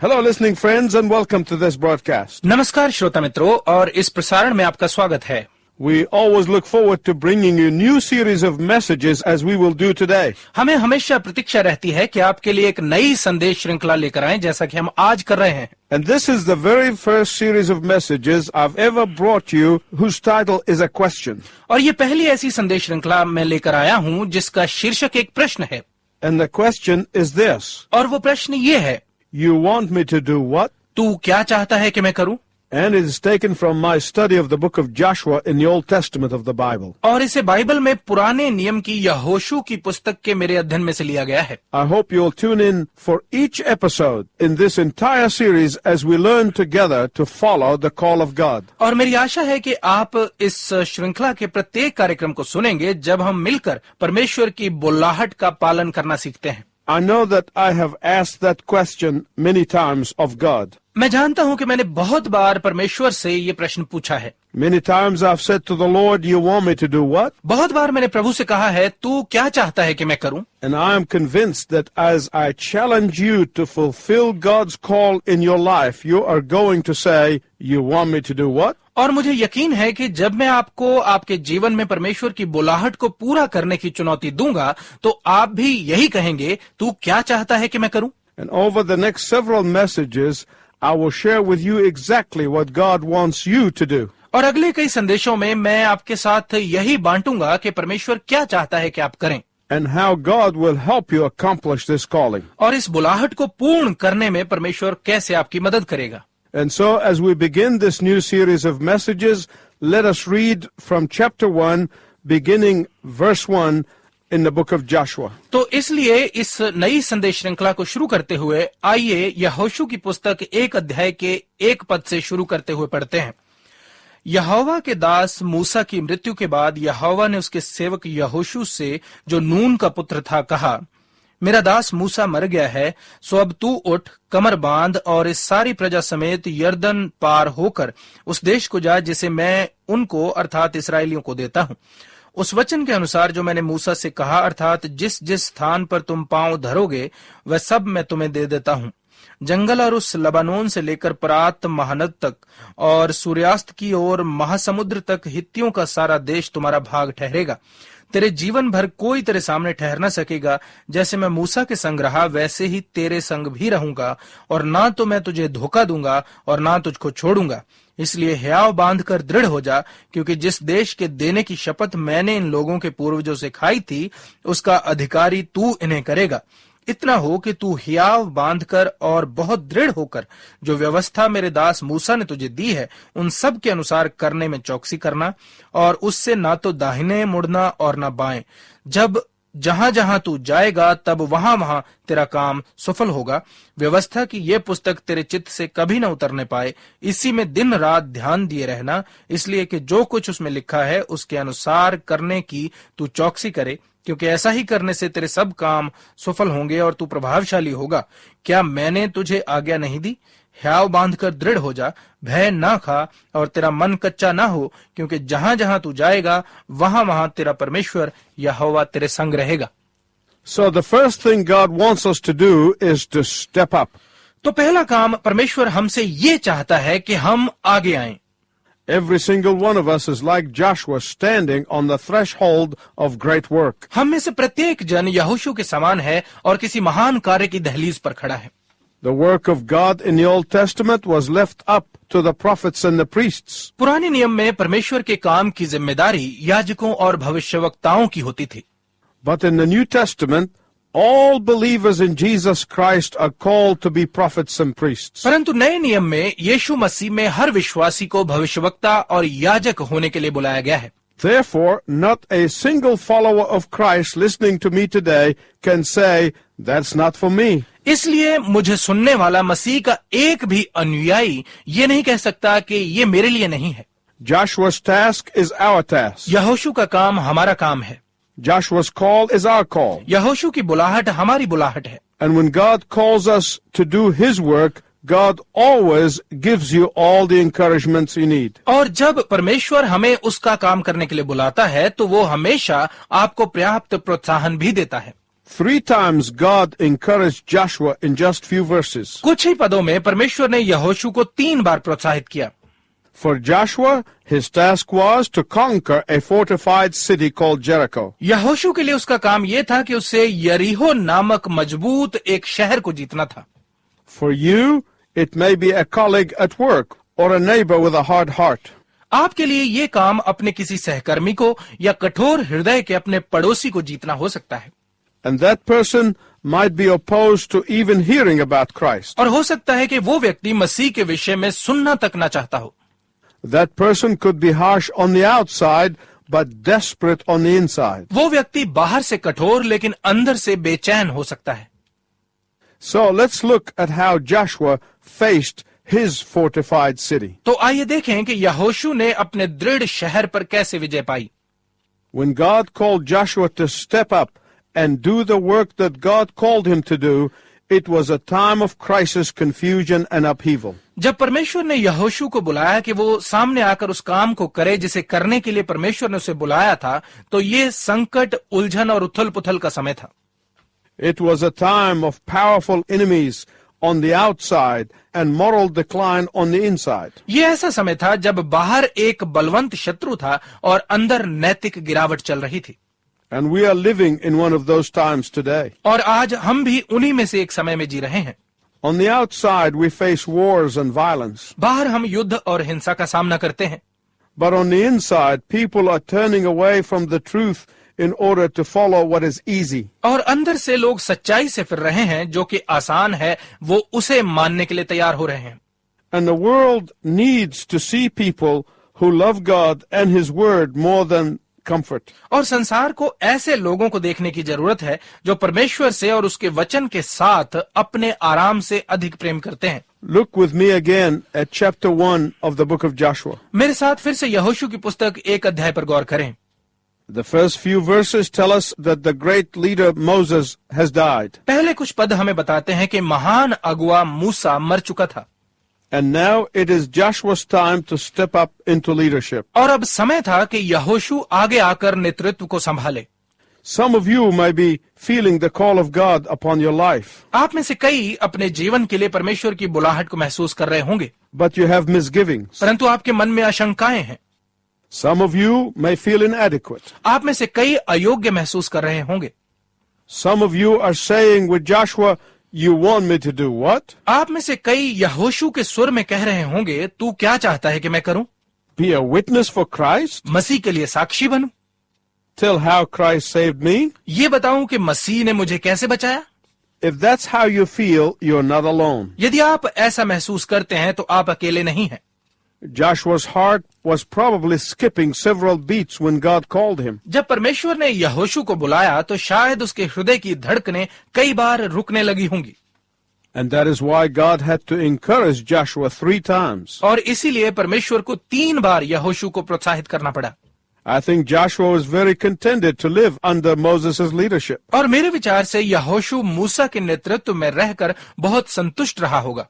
Hello, listening friends, and welcome to this broadcast. नमस्कार श्रोता मित्रों, और इस प्रसारण में आपका स्वागत है। We always look forward to bringing you new series of messages as we will do today. हमें हमेशा प्रतीक्षा रहती है कि आपके लिए एक नई संदेश श्रृंखला लेकर आएं, जैसा कि हम आज कर रहे हैं। And this is the very first series of messages I've ever brought you whose title is a question. और ये पहली ऐसी संदेश श्रृंखला मैं लेकर आया हूँ जिसका शीर्षक एक प्रश्न है। And the question is this. और वो प्रश्न ये है, You want me to do what? तू क्या चाहता है कि मैं करूं? And it is taken from my study of the book of Joshua in the Old Testament of the Bible. और इसे बाइबल में पुराने नियम की यहोशू की पुस्तक के मेरे अध्ययन में से लिया गया है। I hope you'll tune in for each episode in this entire series as we learn together to follow the call of God. और मेरी आशा है कि आप इस श्रृंखला के प्रत्येक कार्यक्रम को सुनेंगे जब हम मिलकर परमेश्वर की बुलाहट का पालन करना सीखते हैं। I know that I have asked that question many times of God. मैं जानता हूं कि मैंने बहुत बार परमेश्वर से ये प्रश्न पूछा है। Many times I've said to the Lord, you want me to do what? बहुत बार मैंने प्रभु से कहा है, तू क्या चाहता है कि मैं करूं? And I am convinced that as I challenge you to fulfill God's call in your life, you are going to say, you want me to do what? और मुझे यकीन है कि जब मैं आपको आपके जीवन में परमेश्वर की बुलाहट को पूरा करने की चुनौती दूंगा, तो आप भी यही कहेंगे, तू क्या चाहता है कि मैं करूं? And over the next several messages, I will share with you exactly what God wants you to do. और अगले कई संदेशों में मैं आपके साथ यही बांटूंगा कि परमेश्वर क्या चाहता है कि आप करें। And how God will help you accomplish this calling. और इस बुलाहट को पूर्ण करने में परमेश्वर कैसे आपकी मदद करेगा। And so as we begin this new series of messages, let us read from chapter 1, beginning verse 1 in the book of Joshua. तो इसलिए इस नई संदेश श्रृंखला को शुरू करते हुए आइए यहोशू की पुस्तक 1 अध्याय के 1 पद से शुरू करते हुए पढ़ते हैं। यहोवा के दास मूसा की मृत्यु के बाद यहोवा ने उसके सेवक यहोशू से, जो नून का पुत्र था, कहा, मेरा दास मूसा मर गया है, सो अब तू उठ, कमर बांध और इस सारी प्रजा समेत यरदन पार होकर उस देश को जा जिसे मैं उनको अर्थात इस्राएलियों को देता हूं। उस वचन के अनुसार जो मैंने मूसा से कहा, अर्थात जिस जिस स्थान पर तुम पांव धरोगे वह सब मैं तुम्हें दे देता हूं। जंगल और उस लबानोन से लेकर परात महानद तक और सूर्यास्त की ओर महासमुद्र तक हित्तियों का सारा देश तुम्हारा भाग ठहरेगा। तेरे जीवन भर कोई तेरे सामने ठहर न सकेगा। जैसे मैं मूसा के संग रहा वैसे ही तेरे संग भी रहूंगा, और ना तो मैं तुझे धोखा दूंगा और ना तुझको छोड़ूंगा। इसलिए हियाव बांध कर दृढ़ हो जा, क्योंकि जिस देश के देने की शपथ मैंने इन लोगों के पूर्वजों से खाई थी, उसका अधिकारी तू इन्हें करेगा। इतना हो कि तू हियाव बांधकर और बहुत दृढ़ होकर जो व्यवस्था मेरे दास मूसा ने तुझे दी है, उन सब के अनुसार करने में चौकसी करना, और उससे ना तो दाहिने मुड़ना और ना बाएं। जब जहां जहां तू जाएगा तब वहां वहां तेरा काम सफल होगा। व्यवस्था की ये पुस्तक तेरे चित्त से कभी न उतरने पाए। इसी में दिन रात ध्यान दिए रहना, इसलिए कि जो कुछ उसमें लिखा है उसके अनुसार करने की तू चौकसी करे, क्योंकि ऐसा ही करने से तेरे सब काम सफल होंगे और तू प्रभावशाली होगा। क्या मैंने तुझे आज्ञा नहीं दी? हियाव बांधकर दृढ़ हो जा, भय ना खा और तेरा मन कच्चा ना हो, क्योंकि जहां जहां तू जाएगा वहां वहां तेरा परमेश्वर यहोवा तेरे संग रहेगा। So the first thing God wants us to do is to step up. तो पहला काम परमेश्वर हमसे ये चाहता है कि हम आगे आएं। Every single one of us is like Joshua standing on the threshold of great work. हम में से प्रत्येक जन यहोशू के समान है और किसी महान कार्य की दहलीज पर खड़ा है। The work of God in the Old Testament was left up to the prophets and the priests. पुराने नियम में परमेश्वर के काम की जिम्मेदारी याजकों और भविष्यवक्ताओं की होती थी। But in the New Testament, all believers in Jesus Christ are called to be prophets and priests. परंतु नए नियम में यीशु मसीह में हर विश्वासी को भविष्यवक्ता और याजक होने के लिए बुलाया गया है। Therefore, not a single follower of Christ listening to me today can say, that's not for me. इसलिए मुझे सुनने वाला मसीह का एक भी अनुयायी ये नहीं कह सकता कि ये मेरे लिए नहीं है। Joshua's task is our task. यहोशू का काम हमारा काम है। Joshua's call is our call. यहोशू की बुलाहट हमारी बुलाहट है। And when God calls us to do His work, God always gives you all the encouragements you need. और जब परमेश्वर हमें उसका काम करने के लिए बुलाता है तो वो हमेशा आपको पर्याप्त प्रोत्साहन भी देता है। 3 times God encouraged Joshua in just few verses. कुछ ही पदों में परमेश्वर ने यहोशू को 3 बार प्रोत्साहित किया। For Joshua, his task was to conquer a fortified city called Jericho. यहोशू के लिए उसका काम यह था कि उसे यरीहो नामक मजबूत एक शहर को जीतना था। For you, it may be a colleague at work or a neighbor with a hard heart. आपके लिए ये काम अपने किसी सहकर्मी को या कठोर हृदय के अपने पड़ोसी को जीतना हो सकता है। And that person might be opposed to even hearing about Christ. और हो सकता है कि वो व्यक्ति मसीह के विषय में सुनना तक ना चाहता हो। That person could be harsh on the outside, but desperate on the inside. वो व्यक्ति बाहर से कठोर लेकिन अंदर से बेचैन हो सकता है। So let's look at how Joshua faced his fortified city. तो आइए देखें कि यहोशू ने अपने दृढ़ शहर पर कैसे विजय पाई। When God called Joshua to step up and do the work that God called him to do, it was a time of crisis, confusion, and upheaval. जब परमेश्वर ने यहोशू को बुलाया कि वो सामने आकर उस काम को करे जिसे करने के लिए परमेश्वर ने उसे बुलाया था, तो ये संकट, उलझन और उथल पुथल का समय था। It was a time of powerful enemies on the outside and moral decline on the inside. ये ऐसा समय था जब बाहर एक बलवंत शत्रु था और अंदर नैतिक गिरावट चल रही थी। And we are living in one of those times today. और आज हम भी उन्हीं में से एक समय में जी रहे हैं। On the outside, we face wars and violence. बाहर हम युद्ध और हिंसा का सामना करते हैं, But on the inside, people are turning away from the truth in order to follow what is easy. और अंदर से लोग सच्चाई से फिर रहे हैं, जो कि आसान है, वो उसे मानने के लिए तैयार हो रहे हैं। And the world needs to see people who love God and His Word more than comfort. और संसार को ऐसे लोगों को देखने की जरूरत है जो परमेश्वर से और उसके वचन के साथ अपने आराम से अधिक प्रेम करते हैं। Look with me again at chapter 1 of the book of Joshua. मेरे साथ फिर से यहोशू की पुस्तक 1 अध्याय पर गौर करें। The first few verses tell us that the great leader Moses has died. पहले कुछ पद हमें बताते हैं कि महान अगुआ मूसा मर चुका था And now it is Joshua's time to step up into leadership. और अब समय था कि यहोशू आगे आकर नेतृत्व को संभाले। Some of you may be feeling the call of God upon your life, आप में से कई अपने जीवन के लिए परमेश्वर की बुलाहट को महसूस कर रहे होंगे, but you have misgivings. परंतु आपके मन में आशंकाएं हैं। Some of you may feel inadequate. आप में से कई अयोग्य महसूस कर रहे होंगे। Some of you are saying with Joshua, you want me to do what? आप में से कई यहोशू के सुर में कह रहे होंगे, तू क्या चाहता है कि मैं करूं? Be a witness for Christ? मसीह के लिए साक्षी बनूं? Tell how Christ saved me? ये बताऊं कि मसीह ने मुझे कैसे बचाया? If that's how you feel, you're not alone. यदि आप ऐसा महसूस करते हैं तो आप अकेले नहीं हैं। Joshua's heart was probably skipping several beats when God called him. जब परमेश्वर ने यहोशू को बुलाया तो शायद उसके हृदय की धड़कनें कई बार रुकने लगी होंगी। And that is why God had to encourage Joshua 3 times. और इसीलिए परमेश्वर को 3 बार यहोशू को प्रोत्साहित करना पड़ा। I think Joshua was very contented to live under Moses' leadership. और मेरे विचार से यहोशू मूसा के नेतृत्व में रहकर बहुत संतुष्ट रहा होगा।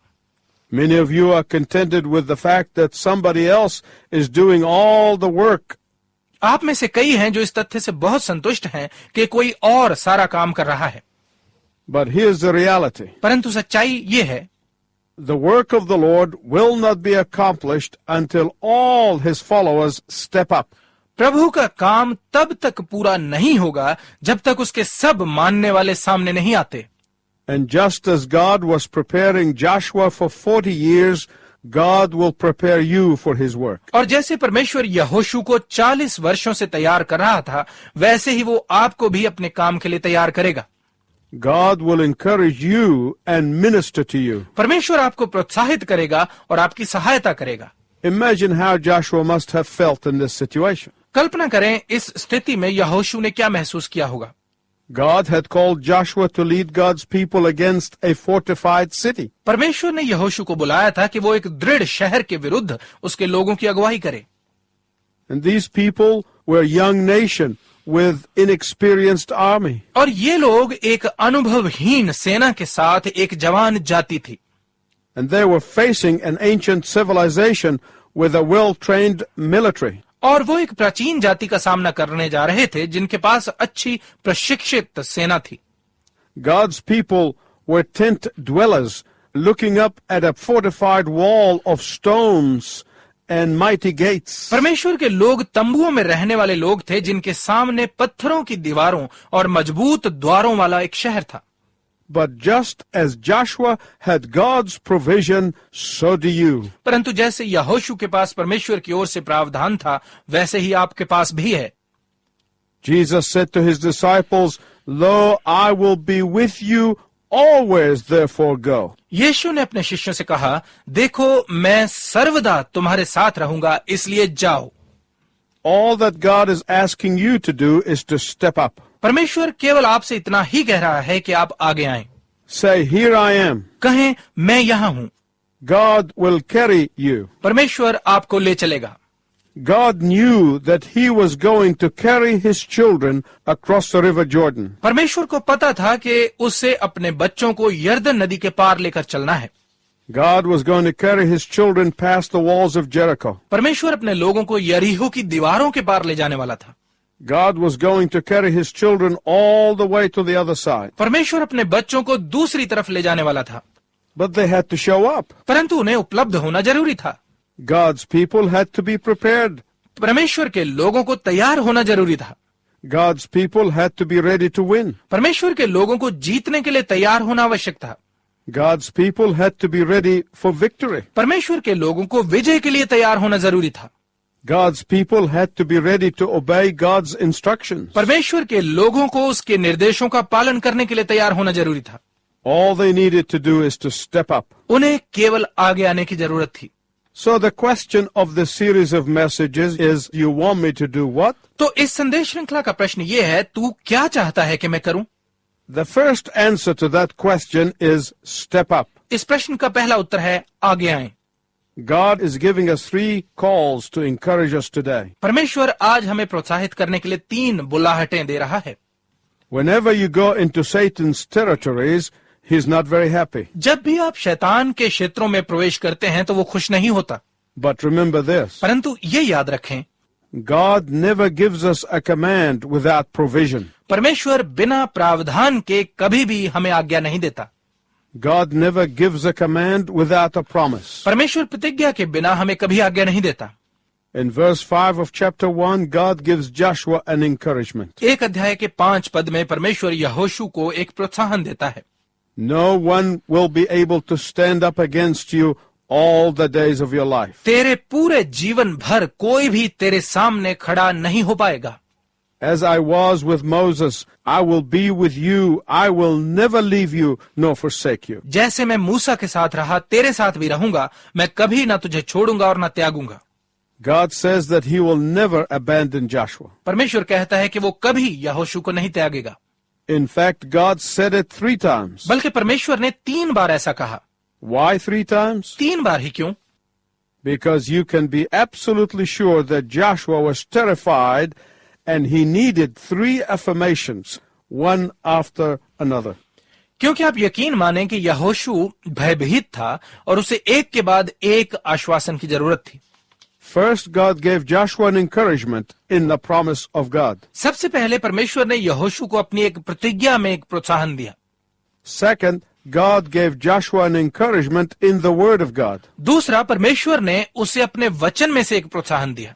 Many of you are contented with the fact that somebody else is doing all the work. आप में से कई हैं जो इस तथ्य से बहुत संतुष्ट हैं कि कोई और सारा काम कर रहा है। But here's the reality. परंतु सच्चाई ये है, The work of the Lord will not be accomplished until all His followers step up. प्रभु का काम तब तक पूरा नहीं होगा जब तक उसके सब मानने वाले सामने नहीं आते। And just as God was preparing Joshua for 40 years, God will prepare you for His work. और जैसे परमेश्वर यहोशू को 40 वर्षों से तैयार कर रहा था, वैसे ही वो आपको भी अपने काम के लिए तैयार करेगा। God will encourage you and minister to you. परमेश्वर आपको प्रोत्साहित करेगा और आपकी सहायता करेगा। Imagine how Joshua must have felt in this situation. कल्पना करें इस स्थिति में यहोशू ने क्या महसूस किया होगा। God had called Joshua to lead God's people against a fortified city. परमेश्वर ने यहोशू को बुलाया था कि वो एक दृढ़ शहर के विरुद्ध उसके लोगों की अगुवाई करे। And these people were a young nation with inexperienced army. और ये लोग एक अनुभवहीन सेना के साथ एक जवान जाति थी। And they were facing an ancient civilization with a well-trained military. और वो एक प्राचीन जाति का सामना करने जा रहे थे जिनके पास अच्छी प्रशिक्षित सेना थी। God's people were tent dwellers, looking up at a fortified wall of stones and mighty gates. परमेश्वर के लोग तंबुओं में रहने वाले लोग थे, जिनके सामने पत्थरों की दीवारों और मजबूत द्वारों वाला एक शहर था। But just as Joshua had God's provision, so do you. परंतु जैसे यहोशू के पास परमेश्वर की ओर से प्रावधान था, वैसे ही आपके पास भी है। Jesus said to his disciples, Lo, I will be with you always, therefore go. यीशु ने अपने शिष्यों से कहा, देखो मैं सर्वदा तुम्हारे साथ रहूंगा, इसलिए जाओ। All that God is asking you to do is to step up. परमेश्वर केवल आपसे इतना ही कह रहा है कि आप आगे आएं। Say, Here I am. कहें, मैं यहाँ हूँ। God will carry you. परमेश्वर आपको ले चलेगा। God knew that he was going to carry his children across the river Jordan. परमेश्वर को पता था कि उसे अपने बच्चों को यरदन नदी के पार लेकर चलना है। God was going to carry his children past the walls of Jericho. परमेश्वर अपने लोगों को यरीहो की दीवारों के पार ले जाने वाला था। God was going to carry his children all the way to the other side. परमेश्वर अपने बच्चों को दूसरी तरफ ले जाने वाला था, But they had to show up. परंतु उन्हें उपलब्ध होना जरूरी था। God's people had to be prepared. परमेश्वर के लोगों को तैयार होना जरूरी था। God's people had to be ready to win. परमेश्वर के लोगों को जीतने के लिए तैयार होना आवश्यक था। God's people had to be ready for victory. परमेश्वर के लोगों को विजय के लिए तैयार होना जरूरी था। God's people had to be ready to obey God's instructions. परमेश्वर के लोगों को उसके निर्देशों का पालन करने के लिए तैयार होना जरूरी था। All they needed to do is to step up. उन्हें केवल आगे आने की जरूरत थी। So the question of this series of messages is, you want me to do what? तो इस संदेश श्रृंखला का प्रश्न ये है, तू क्या चाहता है कि मैं करूं? The first answer to that question is step up. इस प्रश्न का पहला उत्तर है, आगे आएं। God is giving us 3 calls to encourage us today. परमेश्वर आज हमें प्रोत्साहित करने के लिए 3 बुलाहटें दे रहा है। Whenever you go into Satan's territories, he's not very happy. जब भी आप शैतान के क्षेत्रों में प्रवेश करते हैं तो वो खुश नहीं होता। But remember this, परंतु ये याद रखें, God never gives us a command without provision. परमेश्वर बिना प्रावधान के कभी भी हमें आज्ञा नहीं देता। God never gives a command without a promise. परमेश्वर प्रतिज्ञा के बिना हमें कभी आज्ञा नहीं देता। In verse 5 of chapter 1, God gives Joshua an encouragement. 1 अध्याय के 5 पद में परमेश्वर यहोशू को एक प्रोत्साहन देता है। No one will be able to stand up against you all the days of your life. तेरे पूरे जीवन भर कोई भी तेरे सामने खड़ा नहीं हो पाएगा। As I was with Moses, I will be with you. I will never leave you nor forsake you. जैसे मैं मूसा के साथ रहा, तेरे साथ भी रहूंगा। मैं कभी ना तुझे छोड़ूंगा और ना त्यागूंगा। God says that he will never abandon Joshua. परमेश्वर कहता है कि वो कभी यहोशू को नहीं त्यागेगा। In fact, God said it 3 times. बल्कि परमेश्वर ने 3 बार ऐसा कहा। Why 3 times? 3 बार ही क्यों? Because you can be absolutely sure that Joshua was terrified and he needed 3 affirmations, one after another. क्योंकि आप यकीन माने कि यहोशू भयभीत था और उसे एक के बाद एक आश्वासन की जरूरत थी। First, God gave Joshua an encouragement in the promise of God. सबसे पहले परमेश्वर ने यहोशू को अपनी एक प्रतिज्ञा में एक प्रोत्साहन दिया। Second, God gave Joshua an encouragement in the Word of God. दूसरा, परमेश्वर ने उसे अपने वचन में से एक प्रोत्साहन दिया।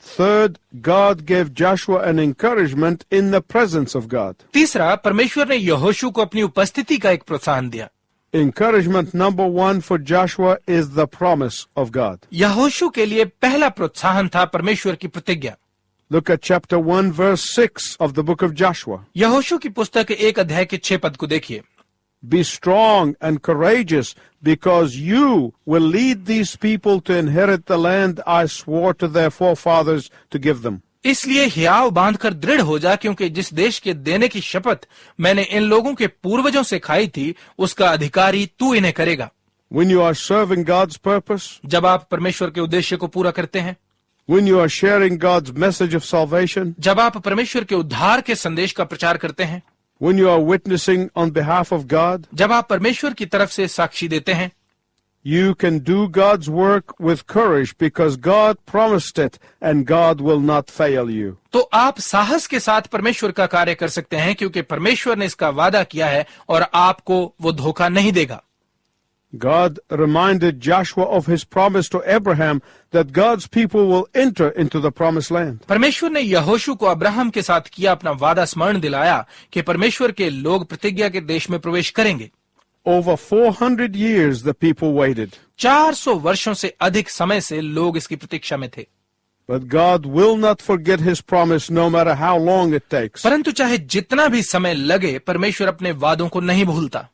Third, God gave Joshua an encouragement in the presence of God. तीसरा, परमेश्वर ने यहोशू को अपनी उपस्थिति का एक प्रोत्साहन दिया। Encouragement number 1 for Joshua is the promise of God. यहोशू के लिए पहला प्रोत्साहन था परमेश्वर की प्रतिज्ञा। Look at chapter 1 verse 6 of the book of Joshua. यहोशू की पुस्तक 1 अध्याय के 6 पद को देखिए। Be strong and courageous, because you will lead these people to inherit the land I swore to their forefathers to give them. इसलिए हियाव बांधकर दृढ़ हो जा, क्योंकि जिस देश के देने की शपथ मैंने इन लोगों के पूर्वजों से खाई थी, उसका अधिकारी तू इन्हें करेगा। When you are serving God's purpose, जब आप परमेश्वर के उद्देश्य को पूरा करते हैं, when you are sharing God's message of salvation, जब आप परमेश्वर के उद्धार के संदेश का प्रचार करते हैं, when you are witnessing on behalf of God, जब आप परमेश्वर की तरफ से साक्षी देते हैं, You can do God's work with courage because God promised it and God will not fail you. तो आप साहस के साथ परमेश्वर का कार्य कर सकते हैं क्योंकि परमेश्वर ने इसका वादा किया है और आपको वो धोखा नहीं देगा। God reminded Joshua of his promise to Abraham that God's people will enter into the promised land. परमेश्वर ने यहोशू को अब्राहम के साथ किया अपना वादा स्मरण दिलाया कि परमेश्वर के लोग प्रतिज्ञा के देश में प्रवेश करेंगे। Over 400 years the people waited. 400 वर्षों से अधिक समय से लोग इसकी प्रतीक्षा में थे। But God will not forget his promise no matter how long it takes. परंतु चाहे जितना भी समय लगे परमेश्वर अपने वादों को नहीं भूलता।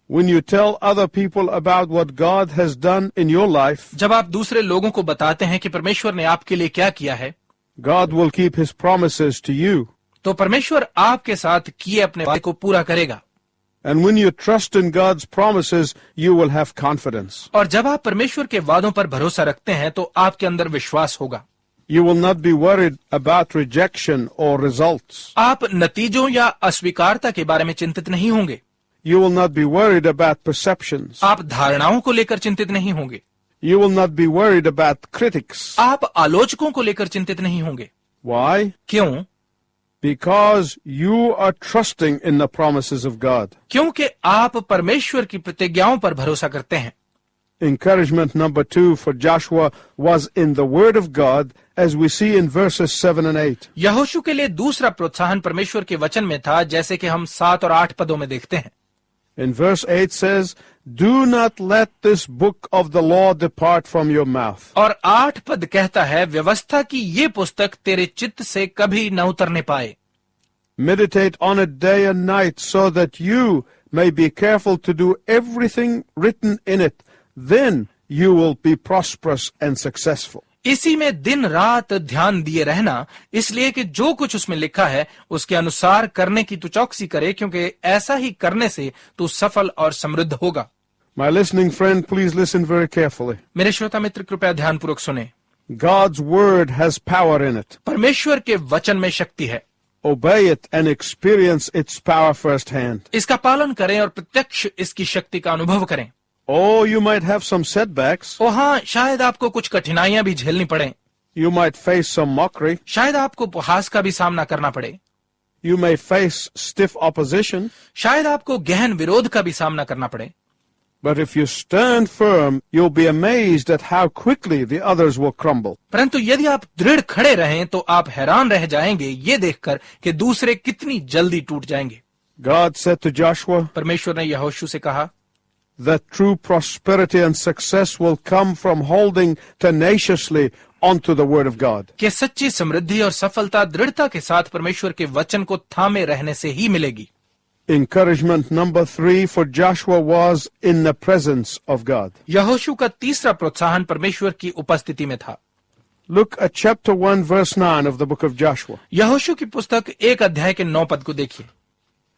When you tell other people about what God has done in your life, जब आप दूसरे लोगों को बताते हैं कि परमेश्वर ने आपके लिए क्या किया है, God will keep his promises to you. तो परमेश्वर आपके साथ किए अपने वादे को पूरा करेगा। And when you trust in God's promises, you will have confidence. और जब आप परमेश्वर के वादों पर भरोसा रखते हैं तो आपके अंदर विश्वास होगा। You will not be worried about rejection or results. आप नतीजों या अस्वीकारता के बारे में चिंतित नहीं होंगे। You will not be worried about perceptions. आप धारणाओं को लेकर चिंतित नहीं होंगे। You will not be worried about critics. आप आलोचकों को लेकर चिंतित नहीं होंगे। Why? क्यों? Because you are trusting in the promises of God. क्योंकि आप परमेश्वर की प्रतिज्ञाओं पर भरोसा करते हैं। Encouragement number 2 for Joshua was in the word of God, as we see in verses 7 and 8. यहोशू के लिए दूसरा प्रोत्साहन परमेश्वर के वचन में था, जैसे कि हम 7 और 8 पदों में देखते हैं। In verse 8 says, "Do not let this book of the law depart from your mouth." और 8 पद कहता है, व्यवस्था की ये पुस्तक तेरे चित्त से कभी न उतरने पाए। Meditate on it day and night so that you may be careful to do everything written in it. Then you will be prosperous and successful. इसी में दिन रात ध्यान दिए रहना, इसलिए कि जो कुछ उसमें लिखा है उसके अनुसार करने की तू चौकसी करे, क्योंकि ऐसा ही करने से तू सफल और समृद्ध होगा। My listening friend, please listen very carefully. मेरे श्रोता मित्र कृपया ध्यानपूर्वक सुने। God's word has power in it. परमेश्वर के वचन में शक्ति है। Obey it and experience its power firsthand. इसका पालन करें और प्रत्यक्ष इसकी शक्ति का अनुभव करें। Oh, you might have some setbacks. ओ हाँ, शायद आपको कुछ कठिनाइयां भी झेलनी पड़े। You might face some mockery. शायद आपको उपहास का भी सामना करना पड़े। You may face stiff opposition. शायद आपको गहन विरोध का भी सामना करना पड़े। But if you stand firm, you'll be amazed at how quickly the others will crumble. परंतु यदि आप दृढ़ खड़े रहें तो आप हैरान रह जाएंगे ये देखकर कि दूसरे कितनी जल्दी टूट जाएंगे। God said to Joshua परमेश्वर ने यहोशू से कहा that true prosperity and success will come from holding tenaciously onto the word of God. कि सच्ची समृद्धि और सफलता दृढ़ता के साथ परमेश्वर के वचन को थामे रहने से ही मिलेगी। Encouragement number 3 for Joshua was in the presence of God. यहोशू का तीसरा प्रोत्साहन परमेश्वर की उपस्थिति में था। Look at chapter 1 verse 9 of the book of Joshua. यहोशू की पुस्तक 1 अध्याय के 9 पद को देखिए।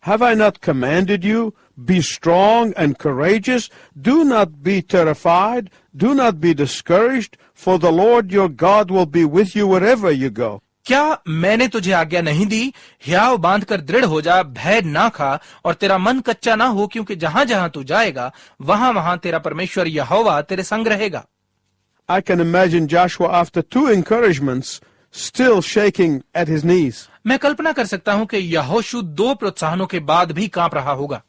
Have I not commanded you? Be strong and courageous. Do not be terrified. Do not be discouraged, for the Lord your God will be with you wherever you go. क्या मैंने तुझे आज्ञा नहीं दी? हियाव बांधकर दृढ़ हो जा, भय ना खा और तेरा मन कच्चा ना हो, क्योंकि जहां जहां तू जाएगा वहां वहां तेरा परमेश्वर यहोवा तेरे संग रहेगा। I can imagine Joshua after 2 encouragements still shaking at his knees. मैं कल्पना कर सकता हूं कि यहोशू 2 प्रोत्साहनों के बाद भी कांप रहा होगा।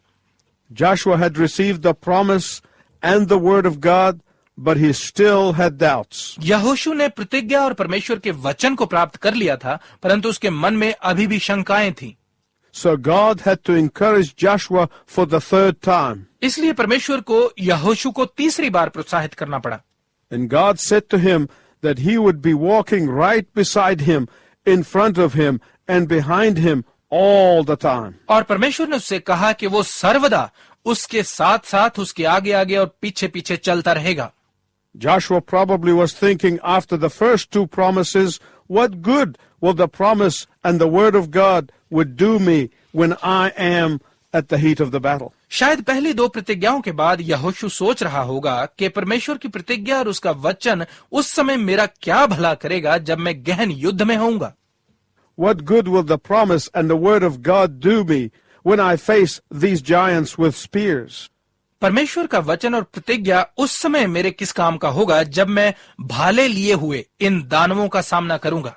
Joshua had received the promise and the word of God, but he still had doubts. यहोशू ने प्रतिज्ञा और परमेश्वर के वचन को प्राप्त कर लिया था, परंतु उसके मन में अभी भी शंकाएं थी। So God had to encourage Joshua for the 3rd time. इसलिए परमेश्वर को यहोशू को तीसरी बार प्रोत्साहित करना पड़ा। And God said to him that he would be walking right beside him, in front of him, and behind him all the time. और परमेश्वर ने उससे कहा कि वो सर्वदा उसके साथ साथ, उसके आगे आगे और पीछे पीछे चलता रहेगा। Joshua probably was thinking after the first 2 promises, what good will the promise and the word of God would do me when I am at the heat of the battle? शायद पहली 2 प्रतिज्ञाओं के बाद यहोशू सोच रहा होगा कि परमेश्वर की प्रतिज्ञा और उसका वचन उस समय मेरा क्या भला करेगा जब मैं गहन युद्ध में होऊंगा। What good will the promise and the word of God do me when I face these giants with spears? परमेश्वर का वचन और प्रतिज्ञा उस समय मेरे किस काम का होगा जब मैं भाले लिए हुए इन दानवों का सामना करूंगा।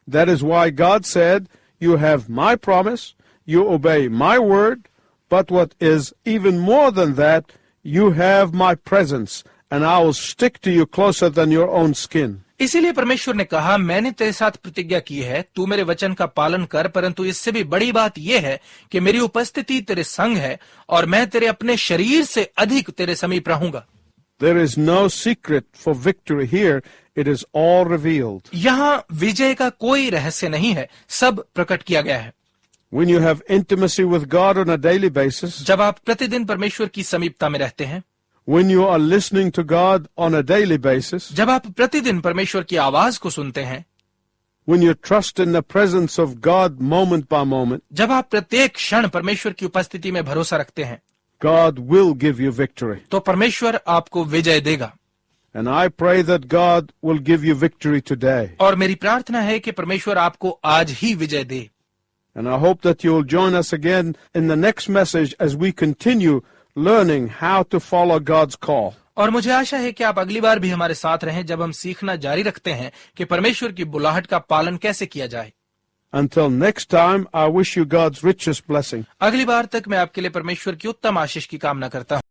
That is why God said, you have my promise, you obey my word, but what is even more than that, you have my presence, and I will stick to you closer than your own skin. इसीलिए परमेश्वर ने कहा, मैंने तेरे साथ प्रतिज्ञा की है, तू मेरे वचन का पालन कर, परंतु इससे भी बड़ी बात यह है कि मेरी उपस्थिति तेरे संग है और मैं तेरे अपने शरीर से अधिक तेरे समीप रहूंगा। There is no secret for victory here. It is all revealed. यहाँ विजय का कोई रहस्य नहीं है, सब प्रकट किया गया है। When you have intimacy with God on a daily basis, जब आप प्रतिदिन परमेश्वर की समीपता में रहते हैं, when you are listening to God on a daily basis, जब आप प्रतिदिन परमेश्वर की आवाज को सुनते हैं, when you trust in the presence of God moment by moment, जब आप प्रत्येक क्षण परमेश्वर की उपस्थिति में भरोसा रखते हैं, God will give you victory. तो परमेश्वर आपको विजय देगा। And I pray that God will give you victory today. और मेरी प्रार्थना है कि परमेश्वर आपको आज ही विजय दे। And I hope that you will join us again in the next message as we continue learning how to follow God's call. और मुझे आशा है कि आप अगली बार भी हमारे साथ रहें जब हम सीखना जारी रखते हैं कि परमेश्वर की बुलाहट का पालन कैसे किया जाए। Until next time, I wish you God's richest blessing. अगली बार तक मैं आपके लिए परमेश्वर की उत्तम आशीष की कामना करता हूँ।